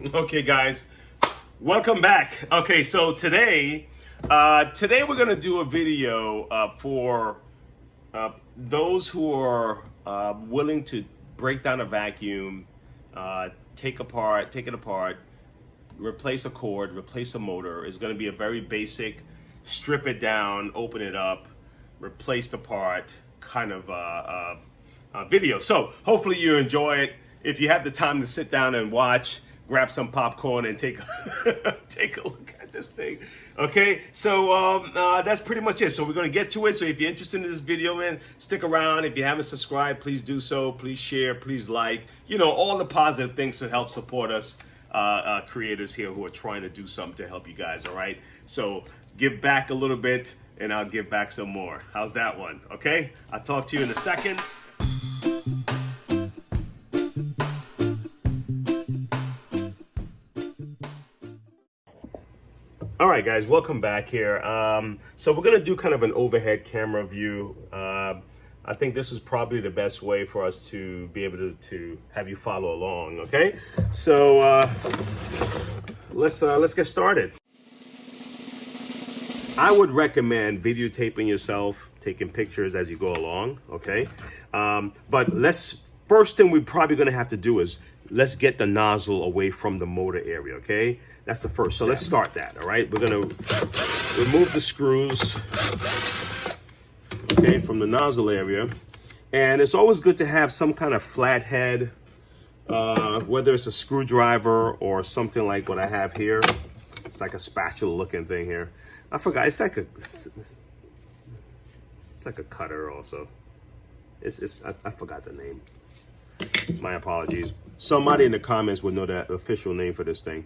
Okay, guys, welcome back. Okay, so today we're gonna do a video for those who are willing to break down a vacuum, take it apart, replace a cord, replace a motor. It's gonna be a very basic, strip it down, open it up, replace the part kind of video. So hopefully you enjoy it. If you have the time to sit down and watch, grab some popcorn and take take a look at this thing. Okay, so that's pretty much it. So we're gonna get to it. So if you're interested in this video, man, stick around. If you haven't subscribed, please do so. Please share, please like. You know, all the positive things to help support us creators here who are trying to do something to help you guys. All right, so give back a little bit and I'll give back some more. How's that one? Okay, I'll talk to you in a second. All right, guys, welcome back here. So we're gonna do kind of an overhead camera view. I think this is probably the best way for us to be able to have you follow along. Okay, so let's get started. I would recommend videotaping yourself, taking pictures as you go along. Okay, but first thing we're probably gonna have to do is let's get the nozzle away from the motor area. Okay. That's the first. So let's start that. All right. We're going to remove the screws, okay, from the nozzle area. And it's always good to have some kind of flathead, whether it's a screwdriver or something like what I have here. It's like a spatula looking thing here. I forgot. It's like a cutter also. I forgot the name. My apologies. Somebody in the comments would know the official name for this thing.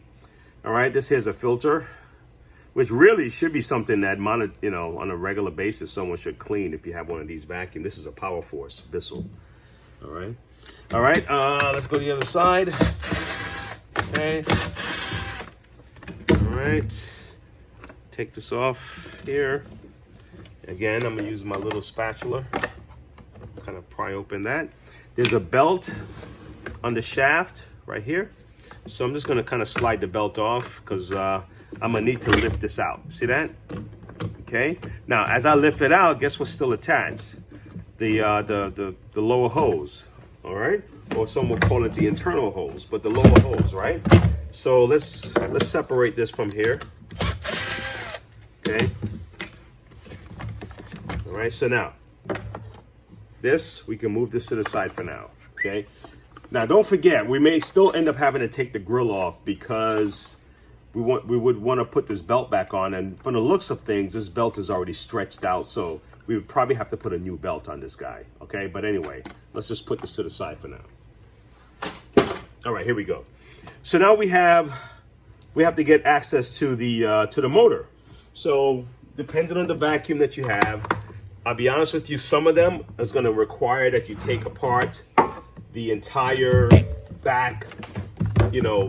All right, this here's a filter, which really should be something that, on a regular basis, someone should clean if you have one of these vacuums. This is a Power Force Bissell. All right, let's go to the other side. Okay, all right, take this off here. Again, I'm gonna use my little spatula, kind of pry open that. There's a belt on the shaft right here. So I'm just gonna kind of slide the belt off because I'm gonna need to lift this out. See that? Okay. Now, as I lift it out, guess what's still attached? The lower hose. All right. Or some will call it the internal hose, but the lower hose, right? So let's separate this from here. Okay. All right. So now, we can move this to the side for now. Okay. Now, don't forget, we may still end up having to take the grill off because we would want to put this belt back on. And from the looks of things, this belt is already stretched out. So we would probably have to put a new belt on this guy. Okay, but anyway, let's just put this to the side for now. All right, here we go. So now we have to get access to the motor. So depending on the vacuum that you have, I'll be honest with you, some of them is going to require that you take apart the entire back,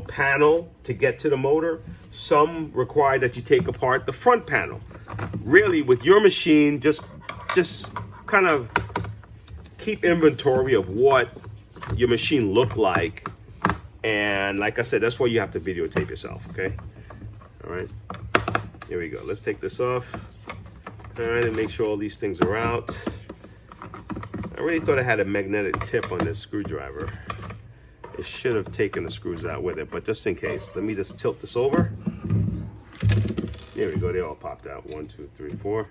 panel to get to the motor. Some require that you take apart the front panel. Really, with your machine, just kind of keep inventory of what your machine looked like. And like I said, that's why you have to videotape yourself, okay? All right, here we go. Let's take this off. All right, and make sure all these things are out. I really thought I had a magnetic tip on this screwdriver. It should have taken the screws out with it, but just in case, let me just tilt this over. There we go, they all popped out. 1, 2, 3, 4.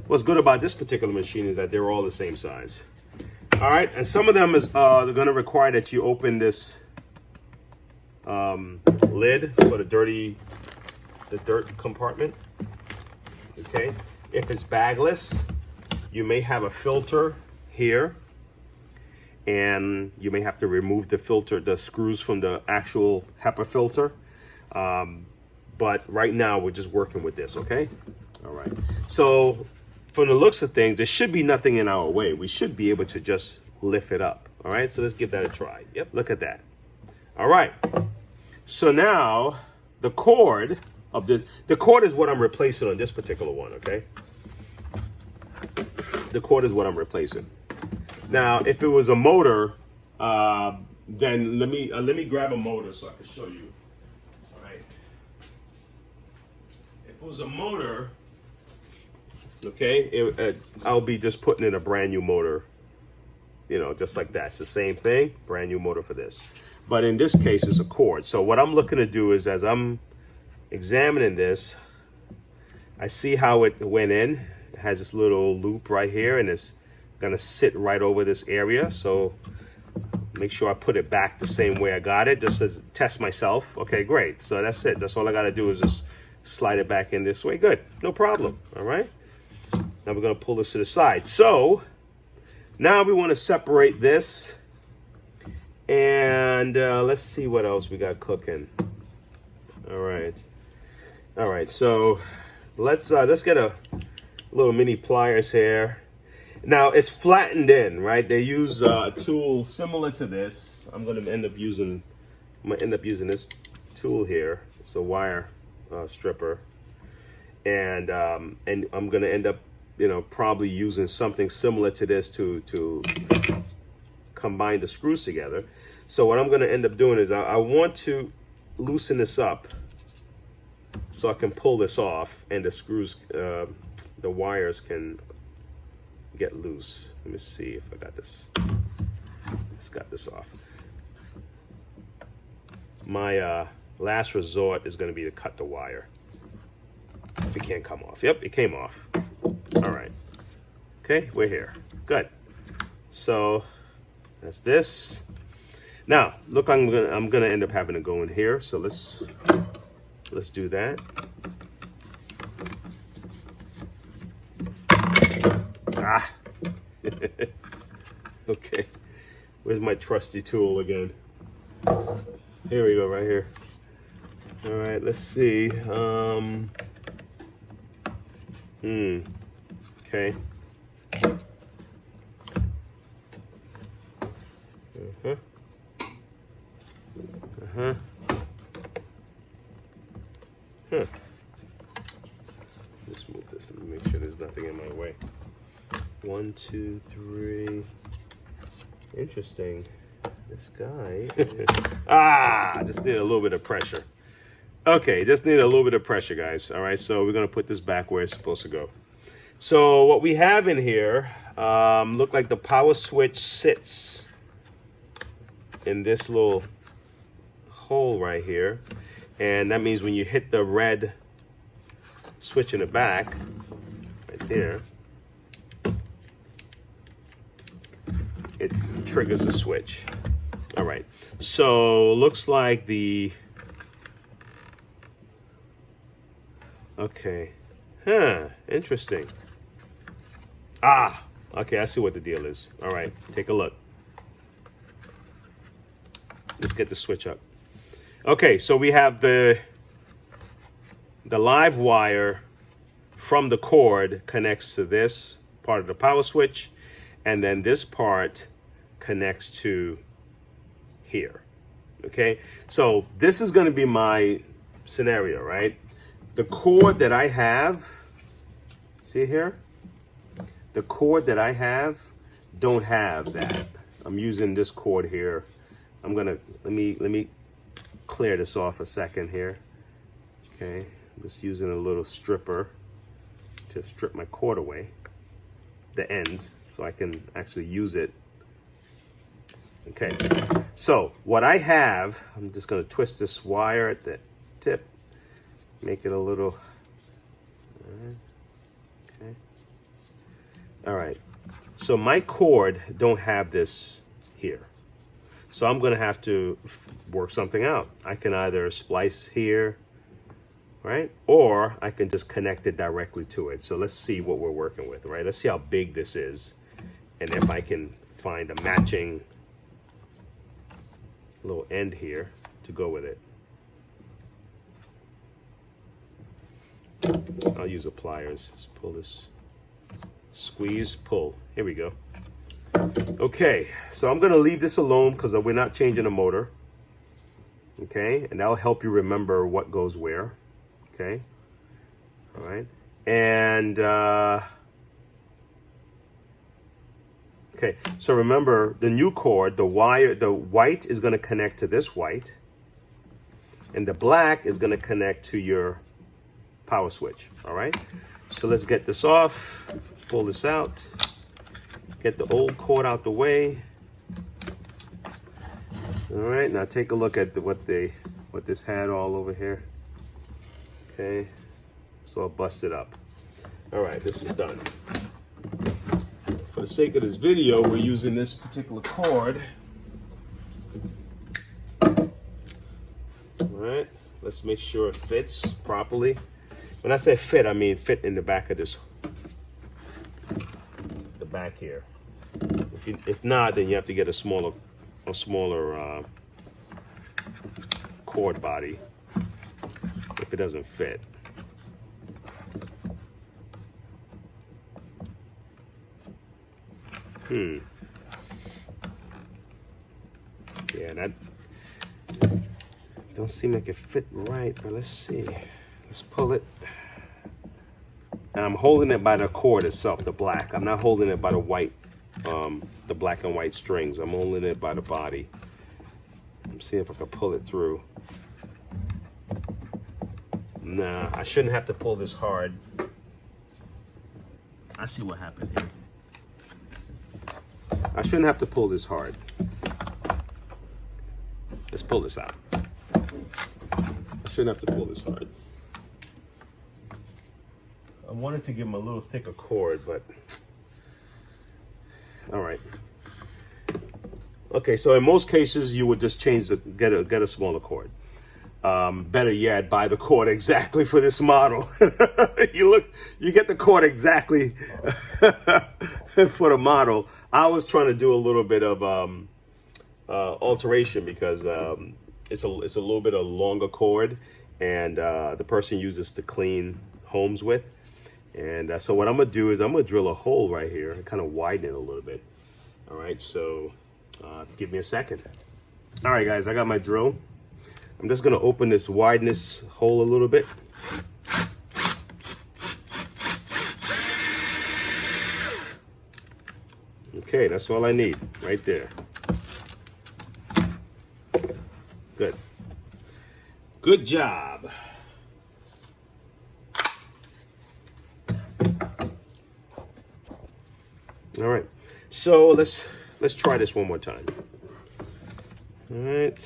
What's good about this particular machine is that they're all the same size. All right, and some of them they're gonna require that you open this lid for the dirt compartment, okay? If it's bagless, you may have a filter here, and you may have to remove the screws from the actual HEPA filter. But right now, we're just working with this, okay? All right. So from the looks of things, there should be nothing in our way. We should be able to just lift it up, all right? So let's give that a try. Yep, look at that. All right. So now, the cord is what I'm replacing on this particular one, okay? The cord is what I'm replacing. Now, if it was a motor, then let me grab a motor so I can show you. All right. If it was a motor, okay, I'll be just putting in a brand new motor, you know, just like that. It's the same thing, brand new motor for this. But in this case, it's a cord. So what I'm looking to do is, as I'm examining this, I see how it went in. It has this little loop right here, and it's gonna sit right over this area. So make sure I put it back the same way I got it, just to test myself. Okay, great. So that's it. That's all I gotta do is just slide it back in this way. Good, no problem. All right. Now we're gonna pull this to the side. So now we want to separate this, and let's see what else we got cooking. All right. So let's get a little mini pliers here. Now it's flattened in, right? They use a tool similar to this. I'm gonna end up using this tool here. It's a wire stripper, and I'm gonna end up, you know, probably using something similar to this to combine the screws together. So what I'm gonna end up doing is I want to loosen this up so I can pull this off, and the screws, the wires can get loose. Let me see if I got this. Let's got this off. My last resort is going to be to cut the wire if it can't come off. Yep, it came off. All right. Okay, we're here. Good. So that's this. Now, look, I'm gonna end up having to go in here. So let's do that. Ah. Okay. Where's my trusty tool again? Here we go, right here. All right, let's see. Okay. Let's move this and make sure there's nothing in my way. 1, 2, 3. Interesting. This guy. Just need a little bit of pressure. Okay, just need a little bit of pressure, guys. All right, so we're gonna put this back where it's supposed to go. So what we have in here, look like the power switch sits in this little hole right here. And that means when you hit the red switch in the back, right there, it triggers the switch. All right, so looks like okay, interesting. Okay, I see what the deal is. All right, take a look. Let's get the switch up. Okay, so we have the live wire from the cord connects to this part of the power switch, and then this part connects to here. Okay, so this is going to be my scenario, right? The cord that I have, see here? The cord that I have don't have that. I'm using this cord here. I'm gonna, let me clear this off a second here. Okay, I'm just using a little stripper to strip my cord away, the ends, so I can actually use it. Okay, so what I have, I'm just gonna twist this wire at the tip, make it a little, okay. All right, so my cord don't have this here. So I'm gonna have to work something out. I can either splice here, right? Or I can just connect it directly to it. So let's see what we're working with, right? Let's see how big this is. And if I can find a matching little end here to go with it. I'll use the pliers. Let's pull this, squeeze, pull. Here we go. Okay, so I'm gonna leave this alone because we're not changing the motor. Okay, and that'll help you remember what goes where. Okay, all right, and Okay, so remember the new cord, the white is going to connect to this white, and the black is going to connect to your power switch. All right, so let's get this off, pull this out, get the old cord out the way. All right, now take a look at what this had all over here. Okay, so I'll bust it up. All right, this is done. For the sake of this video, we're using this particular cord. All right, let's make sure it fits properly. When I say fit, I mean fit in the back of this, the back here. If not, then you have to get a smaller cord body if it doesn't fit. Yeah, that don't seem like it fit right, but let's see. Let's pull it. And I'm holding it by the cord itself, the black. I'm not holding it by the white, the black and white strings. I'm holding it by the body. I'm seeing if I can pull it through. Nah, I shouldn't have to pull this hard. I see what happened here. I shouldn't have to pull this hard. Let's pull this out. I shouldn't have to pull this hard. I wanted to give him a little thicker cord, but all right. Okay, so in most cases, you would just change get a smaller cord. Better yet, buy the cord exactly for this model. You get the cord exactly for the model. I was trying to do a little bit of alteration because it's a little bit of longer cord, and the person uses to clean homes with. And so what I'm gonna do is I'm gonna drill a hole right here and kind of widen it a little bit. All right, so give me a second. All right, guys, I got my drill. I'm just gonna open this, widen this hole a little bit. Okay, that's all I need right there. Good. Good job. All right, so let's try this one more time. All right.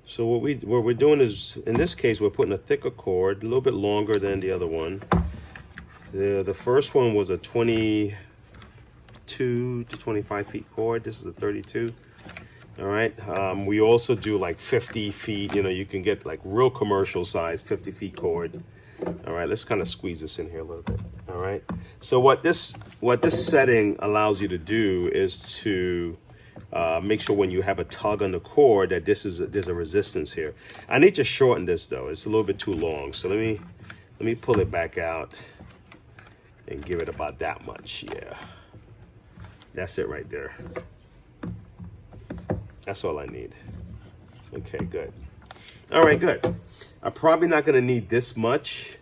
So what we're doing is, in this case, we're putting a thicker cord, a little bit longer than the other one. The first one was a 22 to 25 feet cord. This is a 32. All right. We also do like 50 feet. You know, you can get like real commercial size 50 feet cord. All right. Let's kind of squeeze this in here a little bit. All right. So what this setting allows you to do is to make sure when you have a tug on the cord that there's a resistance here. I need to shorten this though. It's a little bit too long. So let me pull it back out and give it about that much. Yeah. That's it right there. That's all I need. Okay, good. All right, good. I'm probably not going to need this much,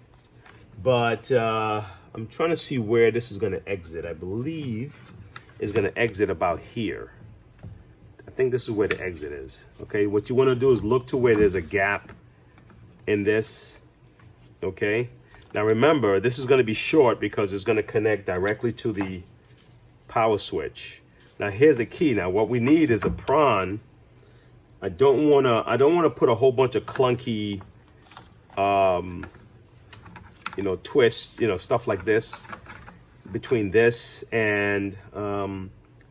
but I'm trying to see where this is going to exit. I believe it's going to exit about here. I think this is where the exit is. Okay, what you want to do is look to where there's a gap in this. Okay, now remember, this is going to be short because it's going to connect directly to the power switch. Now here's the key. Now what we need is a prawn. I don't want to put a whole bunch of clunky you know, twists, you know, stuff like this between this and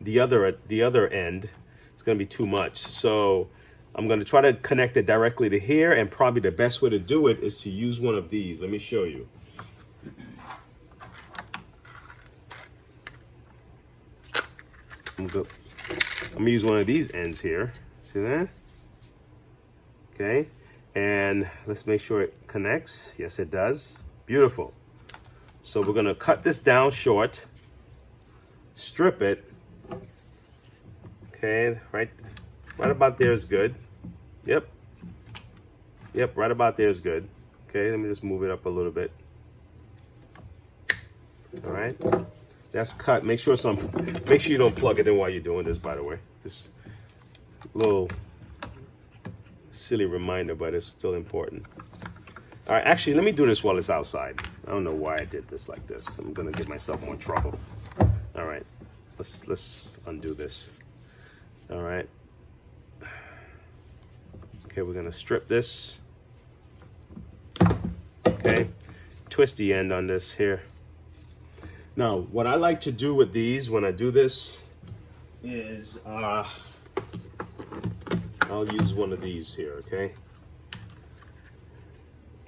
the other end. It's going to be too much. So I'm going to try to connect it directly to here, and probably the best way to do it is to use one of these. Let me show you. I'm going to use one of these ends here. See that? Okay. And let's make sure it connects. Yes, it does. Beautiful. So we're going to cut this down short, strip it. Okay, right about there is good. Yep, right about there is good. Okay, let me just move it up a little bit. All right, That's cut. Make sure you don't plug it in while you're doing this, by the way. Just a little silly reminder, but it's still important. All right, actually, let me do this while it's outside. I don't know why I did this like this. I'm gonna give myself more trouble. All right, let's undo this. All right. Okay, we're gonna strip this. Okay, twist the end on this here. Now, what I like to do with these when I do this is I'll use one of these here, okay?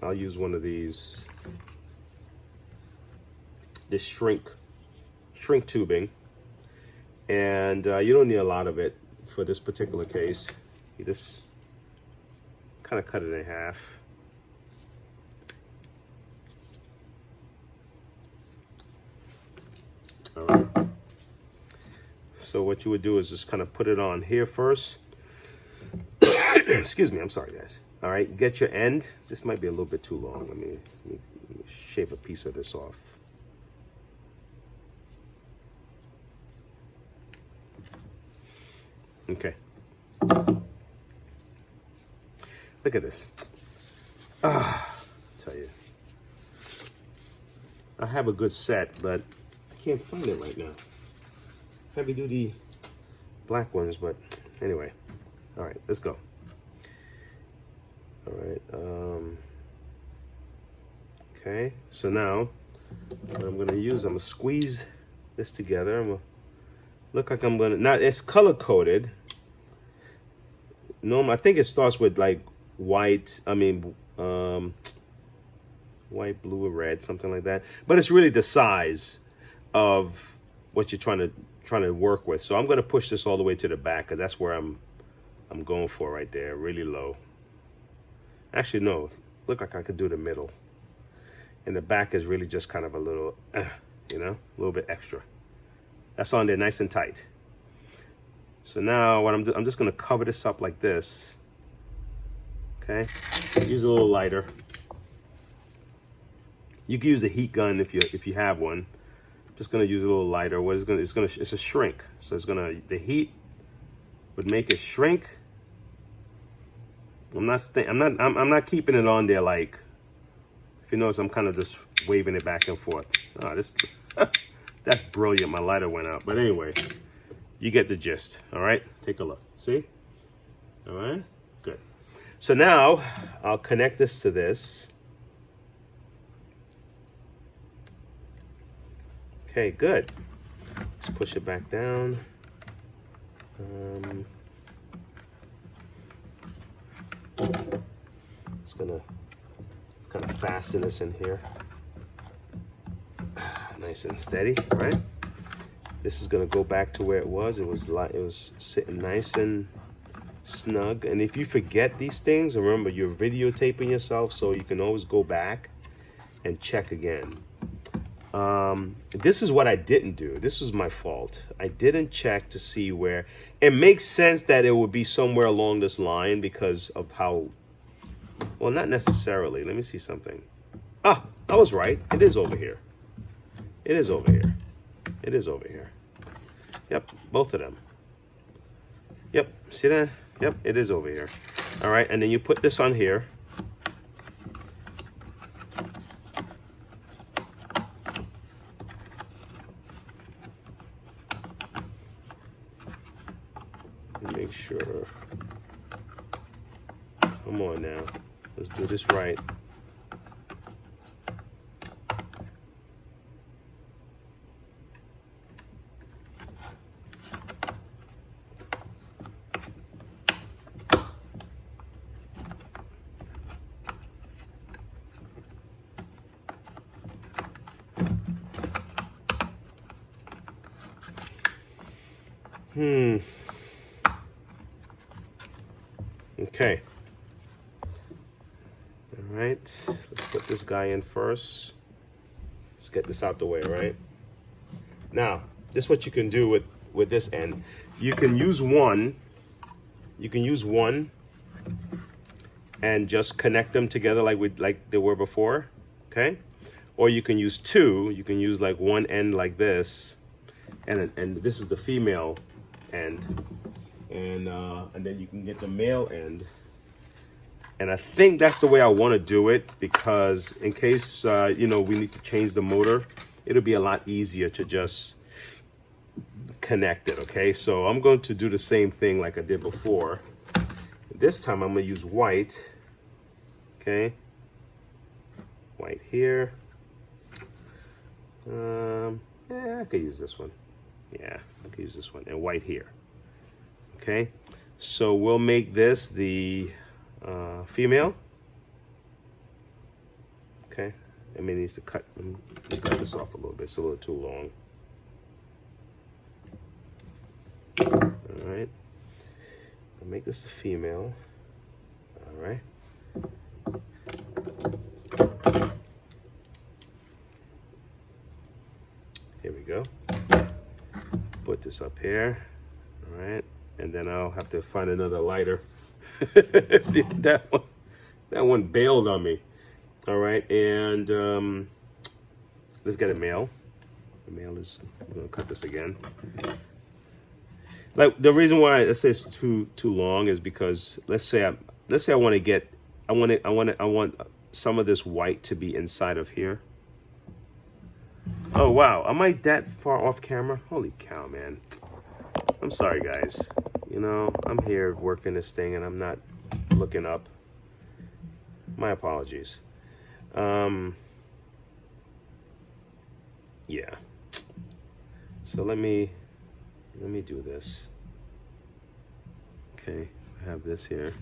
I'll use one of these, this shrink tubing, and you don't need a lot of it for this particular case. You just kind of cut it in half. All right. So what you would do is just kind of put it on here first. Excuse me, I'm sorry, guys. All right, get your end. This might be a little bit too long. Let me shave a piece of this off. Okay. Look at this. I'll tell you. I have a good set, but I can't find it right now. Heavy duty black ones, but anyway. All right, let's go. All right. Okay, so now what I'm gonna use, I'm gonna squeeze this together. I'm gonna look like I'm gonna, now it's color coded. I think it starts with like white, white, blue, or red, something like that. But it's really the size of what you're trying to work with. So I'm gonna push this all the way to the back because that's where I'm going for right there, really low. Actually, no, look like I could do the middle. And the back is really just kind of a little, you know, a little bit extra. That's on there nice and tight. So now what I'm just gonna cover this up like this. Okay, use a little lighter. You can use a heat gun if you have one. I'm just gonna use a little lighter. It's a shrink. So the heat would make it shrink. I'm not keeping it on there like, if you notice, I'm kind of just waving it back and forth. Oh, that's brilliant. My lighter went out, but anyway, you get the gist. All right, take a look. See? All right, good. So now I'll connect this to this. Okay, good. Let's push it back down. It's gonna kind of fasten this in here. Nice and steady, right? This is gonna go back to where it was. It was sitting nice and snug. And if you forget these things, remember you're videotaping yourself, so you can always go back and check again. This is what I didn't do. This was my fault. I didn't check to see where. It makes sense that it would be somewhere along this line because of how, well, not necessarily. Let me see something. Ah, I was right. It is over here. It is over here. It is over here. Yep, both of them. Yep, see that? Yep, it is over here. All right, and then you put this on here. Make sure. Come on now. Let's do this right. Okay. All right. Let's put this guy in first. Let's get this out the way, right? Now, this is what you can do with this end. You can use one. You can use one and just connect them together like they were before. Okay. or you can use two. You can use like one end like this, and this is the female end, and then you can get the male end. And I think that's the way I want to do it, because in case you know, we need to change the motor, it'll be a lot easier to just connect it. Okay, so I'm going to do the same thing like I did before. This time I'm going to use white. Okay, white here. Yeah, I could use this one. Yeah, I could use this one, and white here. Okay, so we'll make this the female. Okay, I mean, it needs to cut this off a little bit. It's a little too long. All right, I'll make this the female. All right. Here we go. Put this up here. All right, and then I'll have to find another lighter. that one bailed on me. All right, and let's get a male. The male is, I'm gonna cut this again. Like, the reason why I say it's too long is because let's say I want some of this white to be inside of here. Oh wow, am I that far off camera? Holy cow, man. I'm sorry, guys. You know, I'm here working this thing and I'm not looking up. My apologies. Yeah. So let me do this. Okay, I have this here.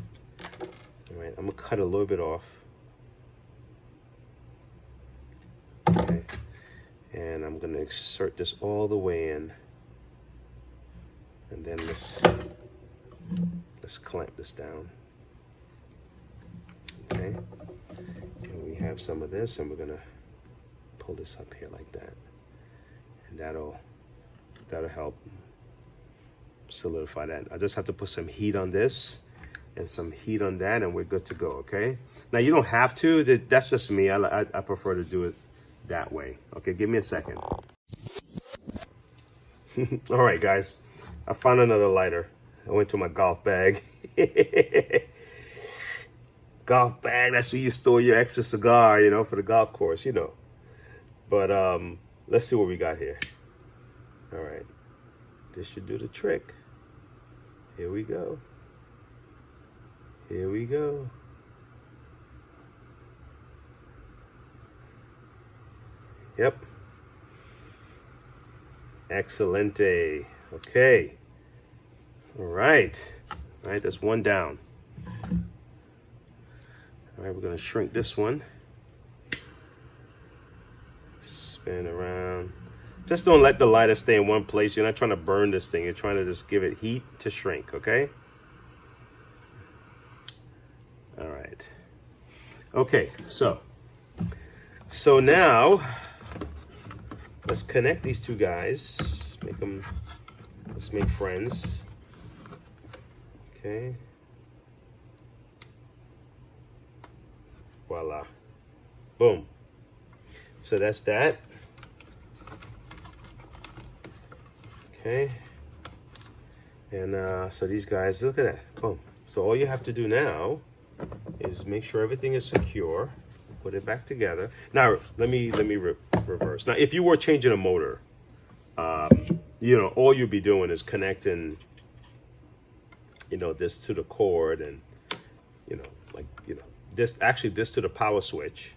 All right, I'm gonna cut a little bit off. Okay, and I'm gonna insert this all the way in, and then let's clamp this down. Okay, and we have some of this, and we're gonna pull this up here like that, and that'll help solidify that. I just have to put some heat on this and some heat on that, and we're good to go. Okay, now you don't have to. That's just me. I prefer to do it that way. Okay, give me a second. All right, guys, I found another lighter. I went to my golf bag. Golf bag, that's where you store your extra cigar, you know, for the golf course, you know. But let's see what we got here. All right, this should do the trick. Here we go. Here we go. Yep. Excelente. Okay. All right. All right, that's one down. All right, we're gonna shrink this one. Spin around. Just don't let the lighter stay in one place. You're not trying to burn this thing. You're trying to just give it heat to shrink, okay? All right. Okay, so now let's connect these two guys. Let's make friends. Okay. Voila. Boom. So that's that. Okay. And so these guys, look at that. Boom. So all you have to do now is make sure everything is secure. Put it back together. Now let me reverse. Now, if you were changing a motor, you know, all you'd be doing is connecting, you know, this to the cord, and you know, like, you know, this to the power switch,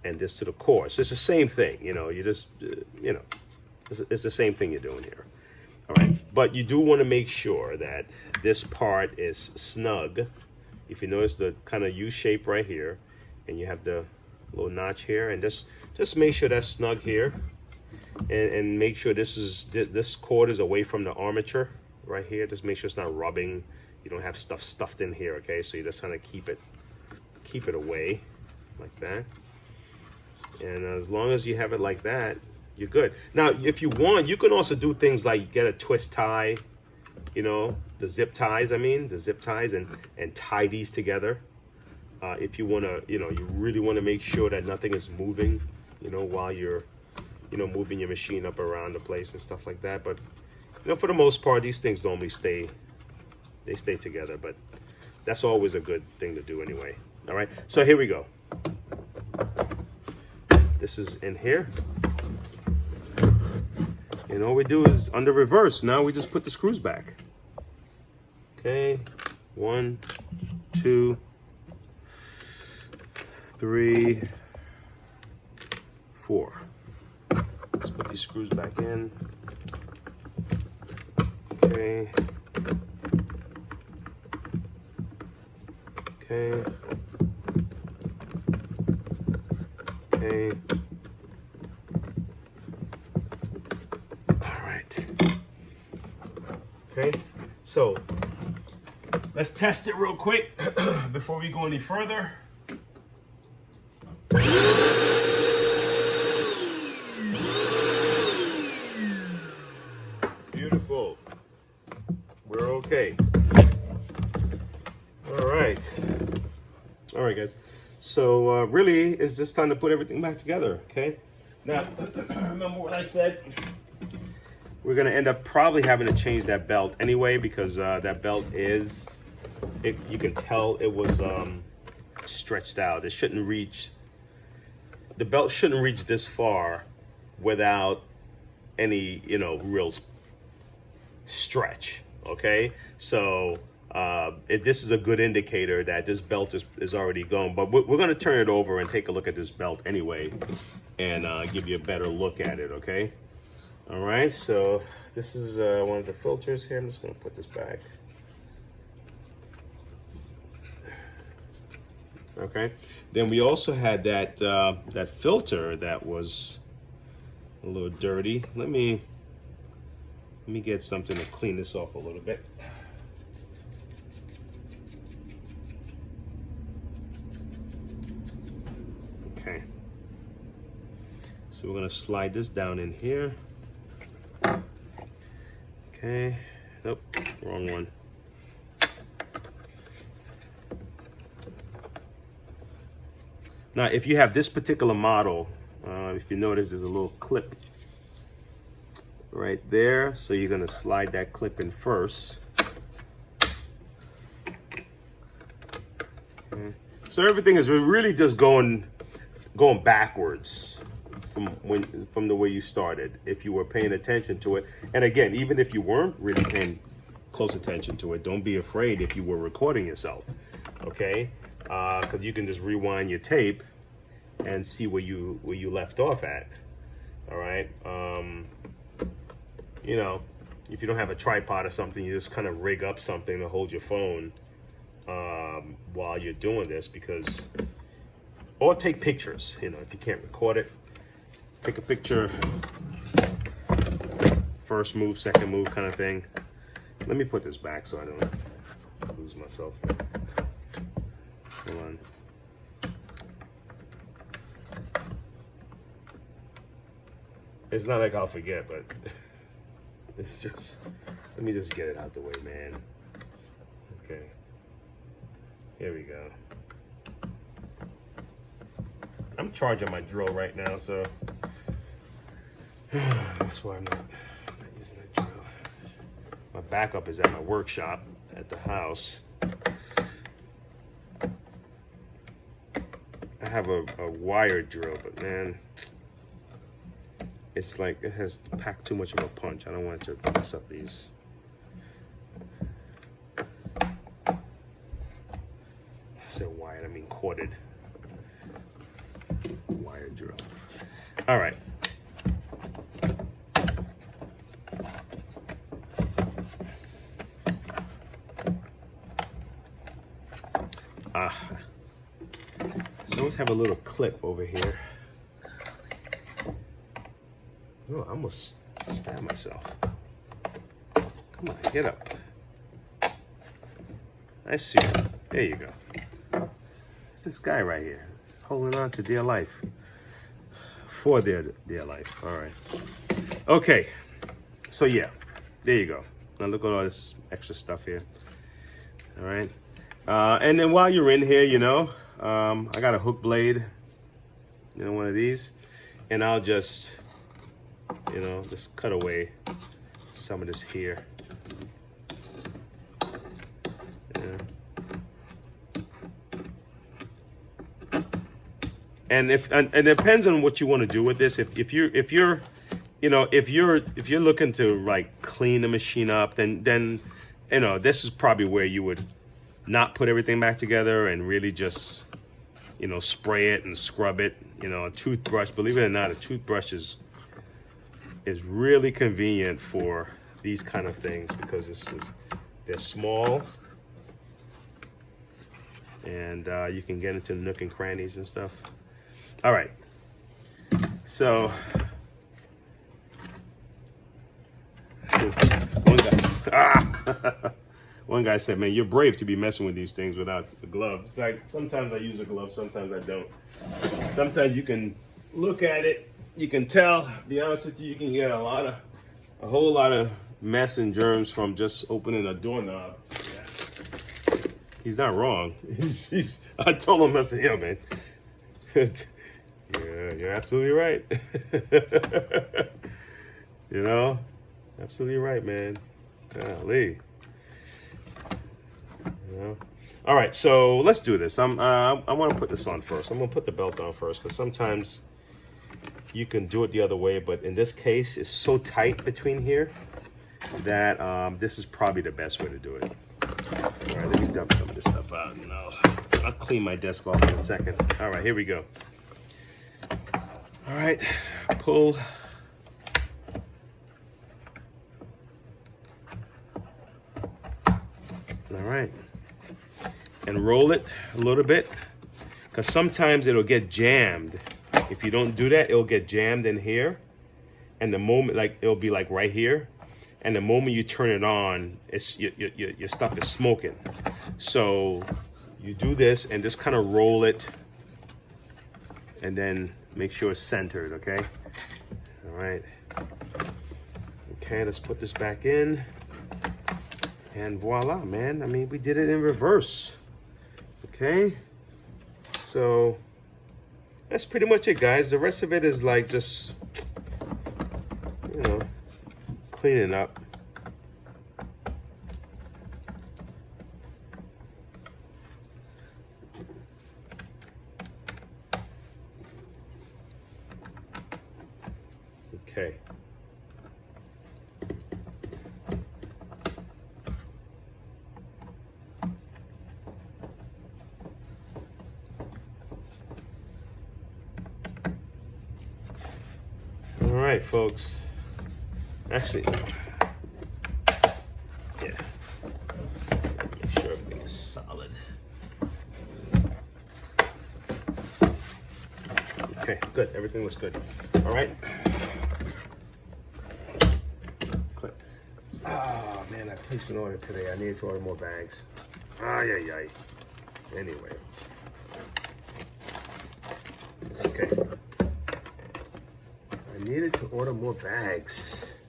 and this to the cord. So it's the same thing. You know, you just you know, it's the same thing you're doing here. All right, but you do want to make sure that this part is snug. If you notice the kind of U shape right here, and you have the little notch here, and just make sure that's snug here, and make sure this cord is away from the armature right here. Just make sure it's not rubbing. You don't have stuff stuffed in here, okay? So you just kind of keep it away like that. And as long as you have it like that, you're good. Now, if you want, you can also do things like get a twist tie, you know, the zip ties, and tie these together. If you want to, you know, you really want to make sure that nothing is moving, you know, while you're, you know, moving your machine up around the place and stuff like that. But, you know, for the most part, these things normally stay together, but that's always a good thing to do anyway. All right, so here we go. This is in here. And all we do is under reverse. Now we just put the screws back. Okay, 1, 2, 3, 4. Let's put these screws back in. Okay. Okay. Okay. All right. Okay. So let's test it real quick before we go any further. Beautiful. We're okay. All right, guys. So really, it's just time to put everything back together. Okay. Now, remember what I said? We're gonna end up probably having to change that belt anyway, because that belt is, you can tell it was stretched out. It shouldn't reach, the belt shouldn't reach this far without any, you know, real stretch. Okay, so this is a good indicator that this belt is already gone. But we're going to turn it over and take a look at this belt anyway, and give you a better look at it. Okay. All right. So this is one of the filters here. I'm just going to put this back. Okay. Then we also had that that filter that was a little dirty. Let me get something to clean this off a little bit. Okay. So we're gonna slide this down in here. Okay. Nope, wrong one. Now, if you have this particular model, if you notice, there's a little clip right there. So you're gonna slide that clip in first. Okay. So everything is really just going backwards from the way you started, if you were paying attention to it. And again, even if you weren't really paying close attention to it, don't be afraid if you were recording yourself, okay? Because you can just rewind your tape and see where you left off at. All right. You know, if you don't have a tripod or something, you just kind of rig up something to hold your phone while you're doing this, because, or take pictures. You know, if you can't record it, take a picture. First move, second move, kind of thing. Let me put this back so I don't lose myself. Hold on. It's not like I'll forget, but it's just, let me just get it out the way, man. Okay. Here we go. I'm charging my drill right now, so that's why I'm not using that drill. My backup is at my workshop at the house. I have a wired drill, but man, it's like it has packed too much of a punch. I don't want it to mess up these. I said wired, I mean corded. Wired drill. All right. So let's have a little clip over here. Oh, I almost stabbed myself. Come on, get up. I see you. There you go. It's this guy right here. He's holding on to dear life. For dear life. All right. Okay. So yeah, there you go. Now look at all this extra stuff here. All right. And then while you're in here, you know, I got a hook blade, you know, one of these. and I'll just, you know, just cut away some of this here. Yeah. And it depends on what you want to do with this. If you're you know, if you're looking to like clean the machine up, then you know, this is probably where you would not put everything back together and really just, you know, spray it and scrub it. You know, a toothbrush, believe it or not, a toothbrush is really convenient for these kind of things because they're small, and you can get into nook and crannies and stuff. All right, so one guy said, man, you're brave to be messing with these things without the gloves. It's like sometimes I use a glove, sometimes I don't. Sometimes you can look at it, you can tell. Be honest with you, you can get a whole lot of mess and germs from just opening a doorknob. Yeah. He's not wrong. I told him, I said, yeah, man. Yeah, you're absolutely right. You know, absolutely right, man. Golly. You know? All right, so let's do this. I want to put this on first. I'm gonna put the belt on first because sometimes you can do it the other way, but in this case, it's so tight between here that this is probably the best way to do it. All right, let me dump some of this stuff out, and I'll clean my desk off in a second. All right, here we go. All right, pull. All right, and roll it a little bit, because sometimes it'll get jammed. If you don't do that, it'll get jammed in here, and the moment, like, it'll be like right here, and the moment you turn it on, it's your stuff is smoking. So you do this and just kind of roll it, and then make sure it's centered. Okay. All right. Okay, let's put this back in. And voila, man. I mean, we did it in reverse. Okay. So that's pretty much it, guys. The rest of it is like just, you know, cleaning up. Okay. All right, folks. Actually, yeah. Make sure everything is solid. Okay, good. Everything looks good. All right. Clip. Oh man, I placed an order today. I needed to order more bags. Ay, ay, ay. Anyway. Okay. I needed to order more bags.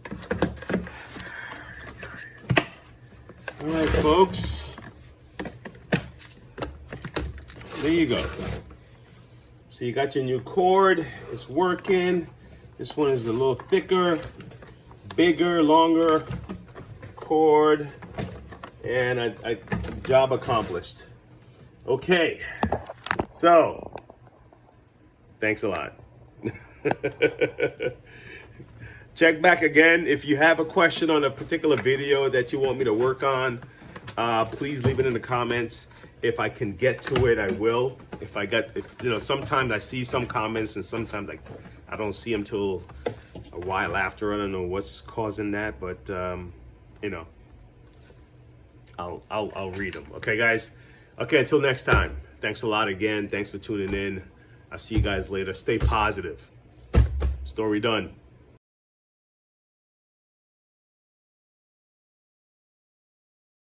All right, folks. There you go. So you got your new cord. It's working. This one is a little thicker, bigger, longer cord. And I job accomplished. Okay. So, thanks a lot. Check back again. If you have a question on a particular video that you want me to work on, please leave it in the comments. If I can get to it, I will. If you know, sometimes I see some comments and sometimes I don't see them till a while after. I don't know what's causing that, but you know, I'll read them. Okay, guys. Okay, until next time. Thanks a lot again. Thanks for tuning in. I'll see you guys later. Stay positive. Story done.